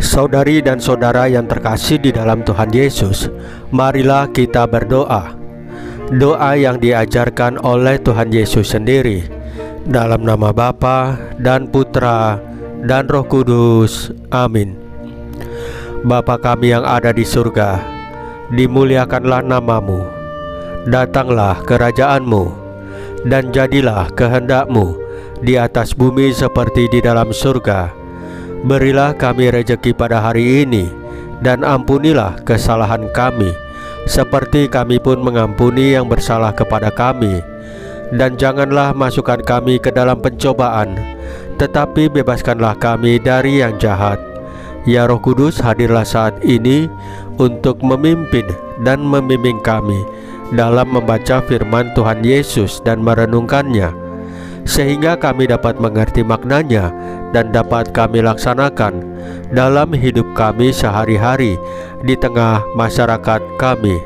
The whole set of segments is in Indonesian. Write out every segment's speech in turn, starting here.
Saudari dan saudara yang terkasih di dalam Tuhan Yesus, marilah kita berdoa. Doa yang diajarkan oleh Tuhan Yesus sendiri, dalam nama Bapa dan Putra dan Roh Kudus. Amin. Bapa kami yang ada di surga, dimuliakanlah namamu. Datanglah kerajaan-Mu, dan jadilah kehendak-Mu di atas bumi seperti di dalam surga. Berilah kami rejeki pada hari ini, dan ampunilah kesalahan kami, seperti kami pun mengampuni yang bersalah kepada kami. Dan janganlah masukkan kami ke dalam pencobaan, tetapi bebaskanlah kami dari yang jahat. Ya Roh Kudus, hadirlah saat ini untuk memimpin dan membimbing kami dalam membaca firman Tuhan Yesus dan merenungkannya, sehingga kami dapat mengerti maknanya dan dapat kami laksanakan dalam hidup kami sehari-hari di tengah masyarakat kami.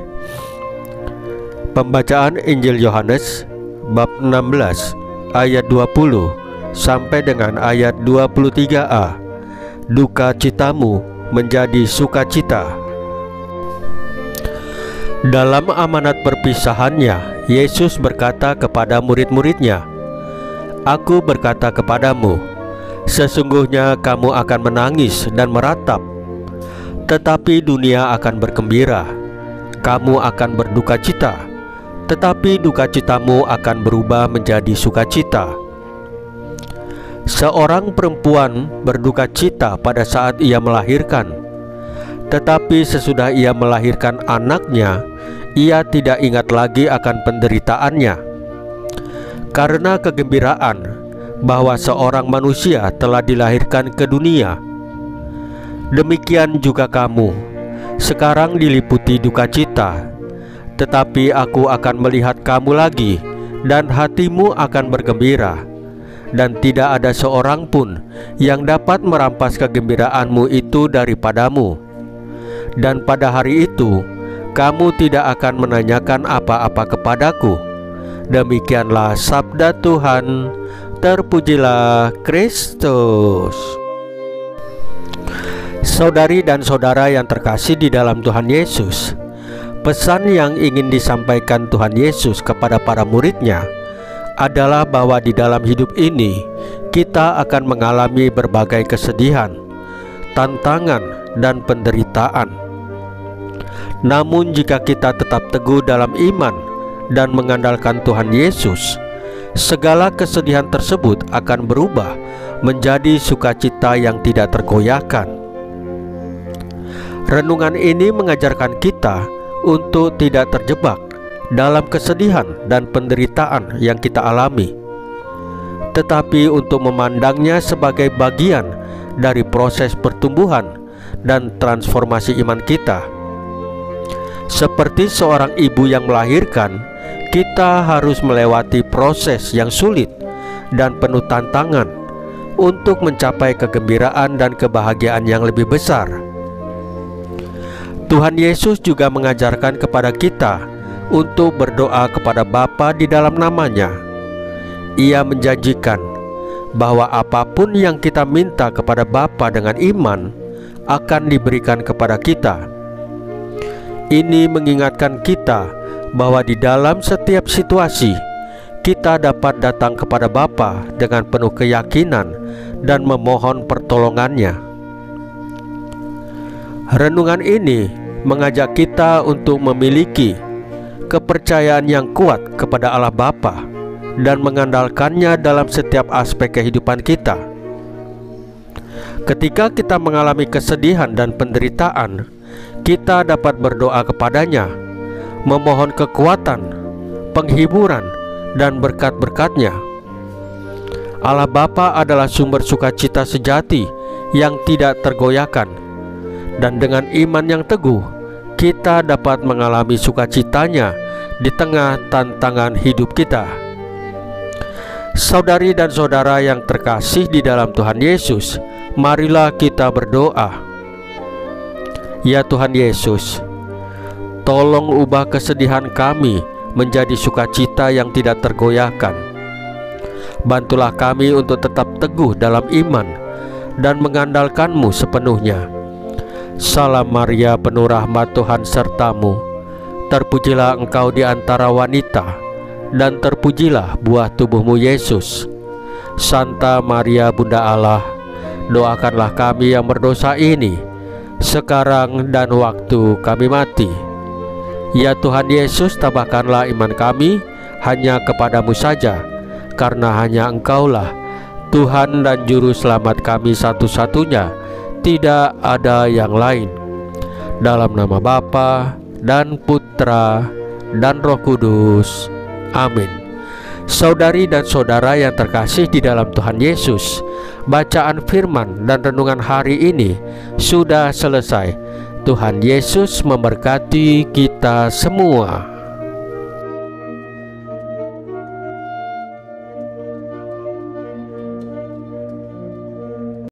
Pembacaan Injil Yohanes bab 16 ayat 20 sampai dengan ayat 23a. Duka citamu menjadi sukacita. Dalam amanat perpisahannya, Yesus berkata kepada murid-muridnya, "Aku berkata kepadamu, sesungguhnya kamu akan menangis dan meratap, tetapi dunia akan bergembira. Kamu akan berduka cita, tetapi duka citamu akan berubah menjadi sukacita." Seorang perempuan berduka cita pada saat ia melahirkan, tetapi sesudah ia melahirkan anaknya, ia tidak ingat lagi akan penderitaannya, karena kegembiraan bahwa seorang manusia telah dilahirkan ke dunia. Demikian juga kamu, sekarang diliputi duka cita, tetapi aku akan melihat kamu lagi, dan hatimu akan bergembira. Dan tidak ada seorang pun yang dapat merampas kegembiraanmu itu daripadamu. Dan pada hari itu, kamu tidak akan menanyakan apa-apa kepadaku. Demikianlah sabda Tuhan. Terpujilah Kristus. Saudari dan saudara yang terkasih di dalam Tuhan Yesus, pesan yang ingin disampaikan Tuhan Yesus kepada para muridnya adalah bahwa di dalam hidup ini kita akan mengalami berbagai kesedihan, tantangan, dan penderitaan. Namun jika kita tetap teguh dalam iman dan mengandalkan Tuhan Yesus, segala kesedihan tersebut akan berubah menjadi sukacita yang tidak tergoyahkan. Renungan ini mengajarkan kita untuk tidak terjebak dalam kesedihan dan penderitaan yang kita alami, tetapi untuk memandangnya sebagai bagian dari proses pertumbuhan dan transformasi iman kita. Seperti seorang ibu yang melahirkan, kita harus melewati proses yang sulit dan penuh tantangan untuk mencapai kegembiraan dan kebahagiaan yang lebih besar. Tuhan Yesus juga mengajarkan kepada kita untuk berdoa kepada Bapa di dalam namanya. Ia menjanjikan bahwa apapun yang kita minta kepada Bapa dengan iman akan diberikan kepada kita. Ini mengingatkan kita bahwa di dalam setiap situasi kita dapat datang kepada Bapa dengan penuh keyakinan dan memohon pertolongannya. Renungan ini mengajak kita untuk memiliki kepercayaan yang kuat kepada Allah Bapa dan mengandalkannya dalam setiap aspek kehidupan kita. Ketika kita mengalami kesedihan dan penderitaan, kita dapat berdoa kepadanya, memohon kekuatan, penghiburan, dan berkat-berkat-Nya. Allah Bapa adalah sumber sukacita sejati yang tidak tergoyahkan, dan dengan iman yang teguh kita dapat mengalami sukacitanya di tengah tantangan hidup kita. Saudari dan saudara yang terkasih di dalam Tuhan Yesus, marilah kita berdoa. Ya Tuhan Yesus, tolong ubah kesedihan kami menjadi sukacita yang tidak tergoyahkan. Bantulah kami untuk tetap teguh dalam iman dan mengandalkan-Mu sepenuhnya, Salam Maria, penuh rahmat, Tuhan sertamu. Terpujilah engkau di antara wanita, dan terpujilah buah tubuhmu Yesus. Santa Maria Bunda Allah, doakanlah kami yang berdosa ini, sekarang dan waktu kami mati. Ya Tuhan Yesus, tambahkanlah iman kami hanya kepadamu saja, karena hanya Engkaulah Tuhan dan Juru Selamat kami satu-satunya, tidak ada yang lain. Dalam nama Bapa dan Putra dan Roh Kudus. Amin. Saudari dan saudara yang terkasih di dalam Tuhan Yesus, bacaan firman dan renungan hari ini sudah selesai. Tuhan Yesus memberkati kita semua.